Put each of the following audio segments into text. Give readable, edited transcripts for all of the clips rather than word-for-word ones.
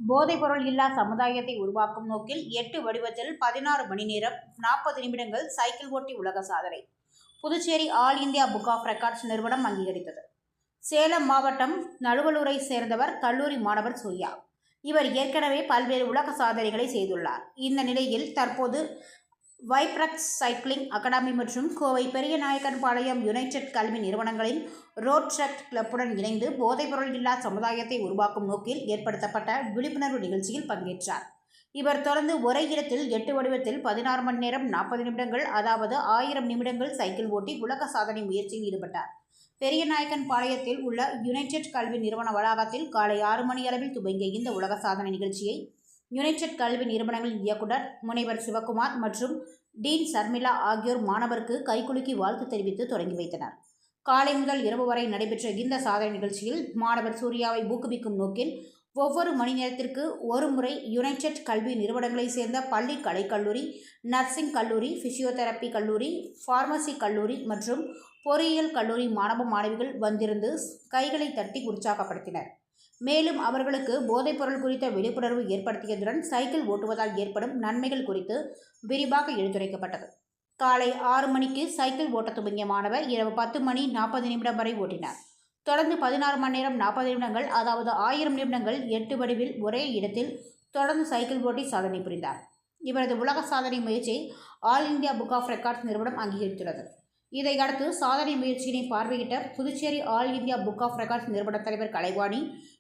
போதைப்பொருள் இல்லா சமுதாயத்தை உருவாக்கும் நோக்கில் 8 வடிவத்தில் 16 மணி நேரம் 40 நிமிடங்கள் சைக்கிள் ஓட்டி உலக சாதனை. Puducherry all India book of records நிறுவனம் அங்கீகரித்தது. சேலம் மாவட்டம் நடுவலூரை சேர்ந்தவர் கல்லூரி மாணவர் சூர்யா. இவர் ஏற்கனவே பல்வேறு உலக சாதனைகளை செய்துள்ளார். இந்த நிலையில் தற்போது வைப்ரக்ஸ் சைக்கிளிங் அகாடமி மற்றும் கோவை பெரியநாயக்கன்பாளையம் யுனைடெட் கல்வி நிறுவனங்களின் ரோட் ட்ரக் கிளப்புடன் இணைந்து போதைப்பொருள் இல்லா சமுதாயத்தை உருவாக்கும் நோக்கில் ஏற்படுத்தப்பட்ட விழிப்புணர்வு நிகழ்ச்சியில் பங்கேற்றார். இவர் தொடர்ந்து ஒரே இடத்தில் 8 வடிவத்தில் 16 மணி நேரம் 40 நிமிடங்கள் அதாவது 1000 நிமிடங்கள் சைக்கிள் ஓட்டி உலக சாதனை முயற்சியில் ஈடுபட்டார். பெரியநாயக்கன்பாளையத்தில் உள்ள யுனைடெட் கல்வி நிறுவன வளாகத்தில் காலை 6 மணி அளவில் துவங்கிய இந்த உலக சாதனை நிகழ்ச்சியை யுனைடெட் கல்வி நிறுவனங்களின் இயக்குனர் முனைவர் சிவகுமார் மற்றும் டீன் சர்மிளா ஆகியோர் மாணவருக்கு கைகுலுக்கி வாழ்த்து தெரிவித்து தொடங்கி வைத்தனர். காலை முதல் இரவு வரை நடைபெற்ற இந்த சாதனை நிகழ்ச்சியில் மாணவர் சூர்யாவை ஊக்குவிக்கும் நோக்கில் ஒவ்வொரு மணி நேரத்திற்கு ஒரு முறை யுனைடெட் கல்வி நிறுவனங்களைச் சேர்ந்த பள்ளி கலைக்கல்லூரி, நர்சிங் கல்லூரி, பிசியோதெரப்பி கல்லூரி, பார்மசி கல்லூரி மற்றும் பொறியியல் கல்லூரி மாணவ மாணவிகள் வந்திருந்து கைகளை தட்டி உற்சாகப்படுத்தினர். மேலும் அவர்களுக்கு போதைப்பொருள் குறித்த விழிப்புணர்வு ஏற்படுத்தியதுடன் சைக்கிள் ஓட்டுவதால் ஏற்படும் நன்மைகள் குறித்து விரிவாக எடுத்துரைக்கப்பட்டது. காலை 6 மணிக்கு சைக்கிள் ஓட்ட துவங்கிய மாணவர் இரவு 10 மணி 40 நிமிடம் வரை ஓட்டினார். தொடர்ந்து 16 மணி நேரம் 40 நிமிடங்கள் அதாவது 1000 நிமிடங்கள் 8 வடிவில் ஒரே இடத்தில் தொடர்ந்து சைக்கிள் ஓட்டி சாதனை புரிந்தார். இவரது உலக சாதனை முயற்சியை all India book of records நிறுவனம் அங்கீகரித்துள்ளது. இதையடுத்து சாதனை முயற்சியினை பார்வையிட்ட Puducherry all India book of records நிறுவன தலைவர் கலைவாணி,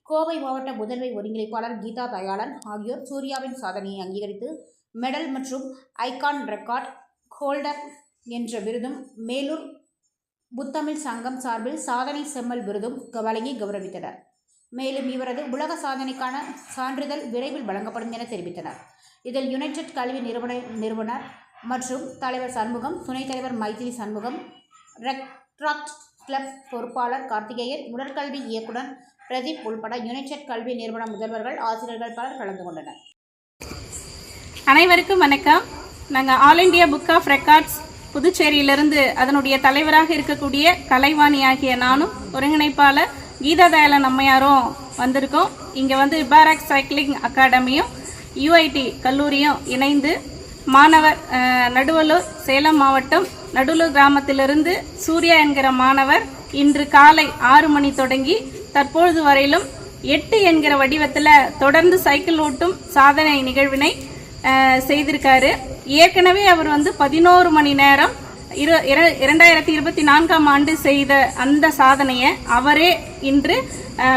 கோவை மாவட்ட முதன்மை ஒருங்கிணைப்பாளர் கீதா தயாளன் ஆகியோர் சூர்யாவின் சாதனையை அங்கீகரித்து மெடல் மற்றும் ஐகான் ரெக்கார்ட் ஹோல்டர் என்ற விருதும், மேலூர் புத்தமிழ் சங்கம் சார்பில் சாதனை செம்மல் விருதும் வழங்கி கௌரவித்தனர். மேலும் இவரது உலக சாதனைக்கான சான்றிதழ் விரைவில் வழங்கப்படும் என தெரிவித்தனர். இதில் யுனைடெட் கல்வி நிறுவனர் மற்றும் தலைவர் சண்முகம், துணைத் தலைவர் மைத்திரி சண்முகம், ரெக்ட்ராக்ட் கிளப் பொறுப்பாளர் கார்த்திகேயன், உடற்கல்வி இயக்குனர் பிரதீப் உள்பட யுனைடெட் கல்வி நிறுவன முதல்வர்கள், ஆசிரியர்கள் பலர் கலந்து கொண்டனர். அனைவருக்கும் வணக்கம். நாங்கள் all India book of records புதுச்சேரியிலிருந்து அதனுடைய தலைவராக இருக்கக்கூடிய கலைவாணி ஆகிய நானும் ஒருங்கிணைப்பாளர் கீதா தயாளன் அம்மையாரும் வந்திருக்கோம். இங்கே வைப்ரக்ஸ் சைக்கிளிங் அகாடமியும் யூஐடி கல்லூரியும் இணைந்து மாணவர் நடுவலூர் சேலம் மாவட்டம் நடுவலூர் கிராமத்திலிருந்து சூர்யா என்கிற மாணவர் இன்று காலை 6 மணி தொடங்கி தற்பொழுது வரையிலும் 8 என்கிற வடிவத்தில் தொடர்ந்து சைக்கிள் ஓட்டும் சாதனை நிகழ்வினை செய்திருக்காரு. ஏற்கனவே அவர் 11 மணி நேரம் 2024ஆம் ஆண்டு செய்த அந்த சாதனையை அவரே இன்று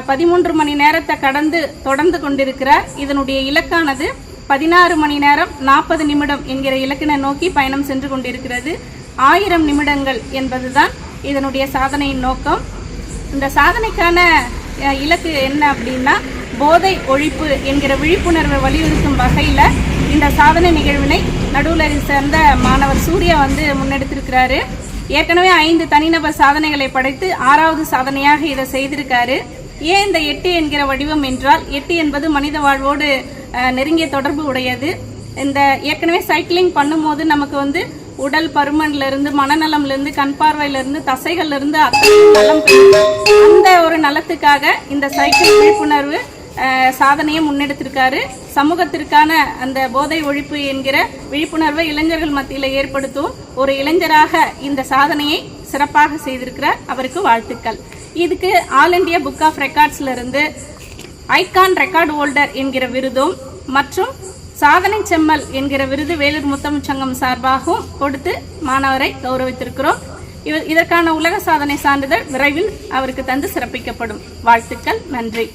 13 மணி நேரத்தை கடந்து தொடர்ந்து கொண்டிருக்கிறார். இதனுடைய இலக்கானது 16 மணி நேரம் 40 நிமிடம் என்கிற இலக்கினை நோக்கி பயணம் சென்று கொண்டிருக்கிறது. 1000 நிமிடங்கள் என்பதுதான் இதனுடைய சாதனையின் நோக்கம். இந்த சாதனைக்கான இலக்கு என்ன அப்படின்னா, போதை ஒழிப்பு என்கிற விழிப்புணர்வை வலியுறுத்தும் வகையில் இந்த சாதனை நிகழ்வினை நடுவலூரை சேர்ந்த மாணவர் சூர்யா முன்னெடுத்திருக்கிறாரு. ஏற்கனவே 5 தனிநபர் சாதனைகளை படைத்து 6வது சாதனையாக இதை செய்திருக்காரு. ஏன் இந்த 8 என்கிற வடிவம் என்றால், 8 என்பது மனித வாழ்வோடு நெருங்கிய தொடர்பு உடையது. இந்த ஏற்கனவே சைக்கிளிங் பண்ணும்போது நமக்கு உடல் பருமன்லேருந்து, மனநலம்லேருந்து, கண் பார்வையிலிருந்து, தசைகள்லேருந்து நலம் அந்த ஒரு நலத்துக்காக இந்த சைக்கிள் விழிப்புணர்வு சாதனையை முன்னெடுத்திருக்காரு. சமூகத்திற்கான அந்த போதை ஒழிப்பு என்கிற விழிப்புணர்வை இளைஞர்கள் மத்தியில் ஏற்படுத்தும் ஒரு இளைஞராக இந்த சாதனையை சிறப்பாக செய்திருக்கிறார். அவருக்கு வாழ்த்துக்கள். இதுக்கு ஆல் இண்டியா புக் ஆஃப் ரெக்கார்ட்ஸ்ல இருந்து ஐகான் ரெக்கார்ட் ஹோல்டர் என்கிற விருதும் மற்றும் சாதனை செம்மல் என்கிற விருது வேலூர் முத்தமிழ் சங்கம் சார்பாகவும் கொடுத்து மாணவரை கௌரவித்திருக்கிறோம். இதற்கான உலக சாதனை சான்றிதழ் விரைவில் அவருக்கு தந்து சிறப்பிக்கப்படும். வாழ்த்துக்கள். நன்றி.